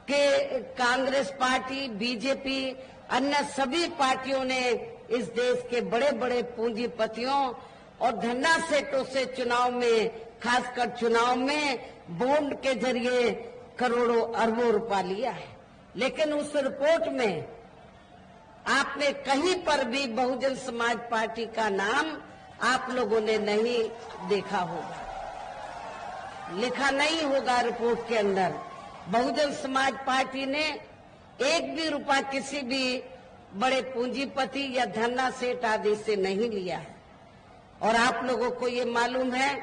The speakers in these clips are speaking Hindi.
कि कांग्रेस पार्टी, बीजेपी, अन्य सभी पार्टियों ने इस देश के बड़े बड़े पूंजीपतियों और धन्ना सेठों से चुनाव में, खासकर चुनाव में बॉन्ड के जरिए करोड़ों अरबों रुपया लिया है। लेकिन उस रिपोर्ट में आपने कहीं पर भी बहुजन समाज पार्टी का नाम आप लोगों ने नहीं देखा होगा, लिखा नहीं होगा रिपोर्ट के अंदर। बहुजन समाज पार्टी ने एक भी रुपया किसी भी बड़े पूंजीपति या धन्ना सेठ आदि से नहीं लिया है। और आप लोगों को ये मालूम है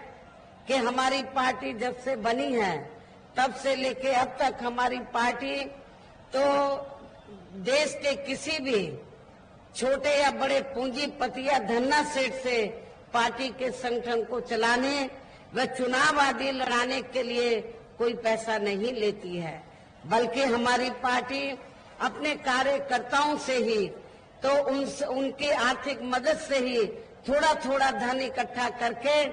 कि हमारी पार्टी जब से बनी है तब से लेके अब तक हमारी पार्टी तो देश के किसी भी छोटे या बड़े पूंजीपति या धन्ना सेठ से पार्टी के संगठन को चलाने व चुनाव आदि लड़ाने के लिए कोई पैसा नहीं लेती है, बल्कि हमारी पार्टी अपने कार्यकर्ताओं से ही तो उनकी आर्थिक मदद से ही थोड़ा थोड़ा धन इकट्ठा करके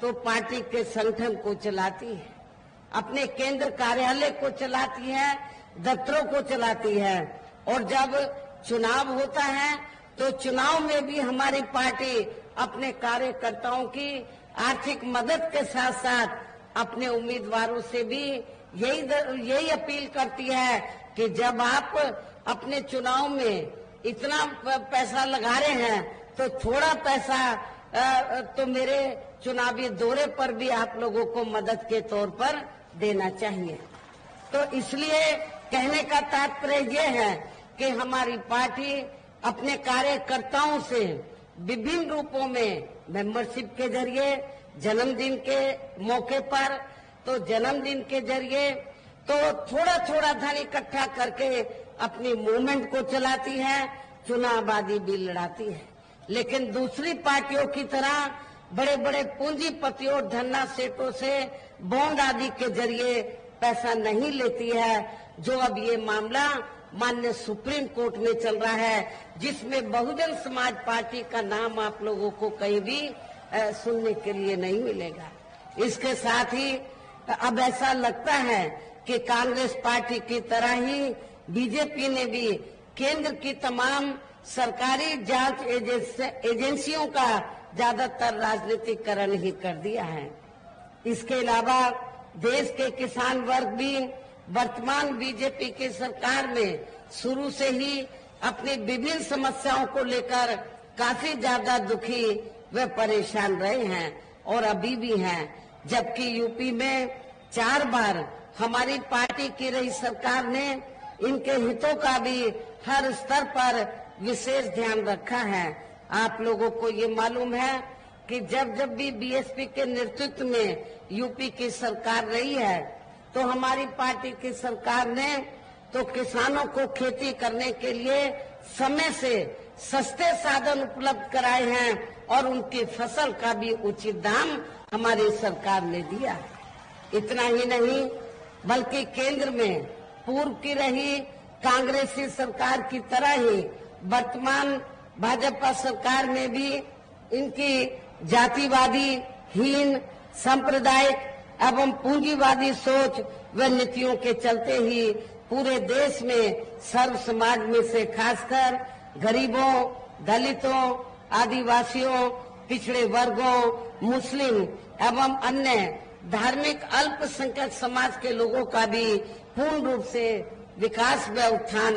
तो पार्टी के संगठन को चलाती है, अपने केंद्र कार्यालय को चलाती है, दफ्तरों को चलाती है। और जब चुनाव होता है तो चुनाव में भी हमारी पार्टी अपने कार्यकर्ताओं की आर्थिक मदद के साथ साथ अपने उम्मीदवारों से भी यही अपील करती है कि जब आप अपने चुनाव में इतना पैसा लगा रहे हैं तो थोड़ा पैसा तो मेरे चुनावी दौरे पर भी आप लोगों को मदद के तौर पर देना चाहिए। तो इसलिए कहने का तात्पर्य ये है कि हमारी पार्टी अपने कार्यकर्ताओं से विभिन्न रूपों में मेंबरशिप के जरिए, जन्मदिन के मौके पर तो जन्मदिन के जरिए तो थोड़ा थोड़ा धन इकट्ठा करके अपनी मूवमेंट को चलाती है, चुनाव आदि भी लड़ाती है। लेकिन दूसरी पार्टियों की तरह बड़े बड़े पूंजीपतियों और धन्ना सेठों से बॉन्ड आदि के जरिए पैसा नहीं लेती है, जो अब ये मामला माननीय सुप्रीम कोर्ट में चल रहा है, जिसमें बहुजन समाज पार्टी का नाम आप लोगों को कहीं भी सुनने के लिए नहीं मिलेगा। इसके साथ ही अब ऐसा लगता है कि कांग्रेस पार्टी की तरह ही बीजेपी ने भी केंद्र की तमाम सरकारी जांच एजेंसियों का ज्यादातर राजनीतिकरण ही कर दिया है। इसके अलावा देश के किसान वर्ग भी वर्तमान बीजेपी की सरकार में शुरू से ही अपनी विभिन्न समस्याओं को लेकर काफी ज्यादा दुखी व परेशान रहे हैं और अभी भी हैं। जबकि यूपी में 4 बार हमारी पार्टी की रही सरकार ने इनके हितों का भी हर स्तर पर विशेष ध्यान रखा है। आप लोगों को ये मालूम है कि जब जब भी बीएसपी के नेतृत्व में यूपी की सरकार रही है तो हमारी पार्टी की सरकार ने तो किसानों को खेती करने के लिए समय से सस्ते साधन उपलब्ध कराए हैं और उनकी फसल का भी उचित दाम हमारी सरकार ने दिया है। इतना ही नहीं बल्कि केंद्र में पूर्व की रही कांग्रेसी सरकार की तरह ही वर्तमान भाजपा सरकार में भी इनकी जातिवादी, हीन, सांप्रदायिक एवं पूंजीवादी सोच व नीतियों के चलते ही पूरे देश में सर्व समाज में से खासकर गरीबों, दलितों, आदिवासियों, पिछड़े वर्गों, मुस्लिम एवं अन्य धार्मिक अल्पसंख्यक समाज के लोगों का भी पूर्ण रूप से विकास व उत्थान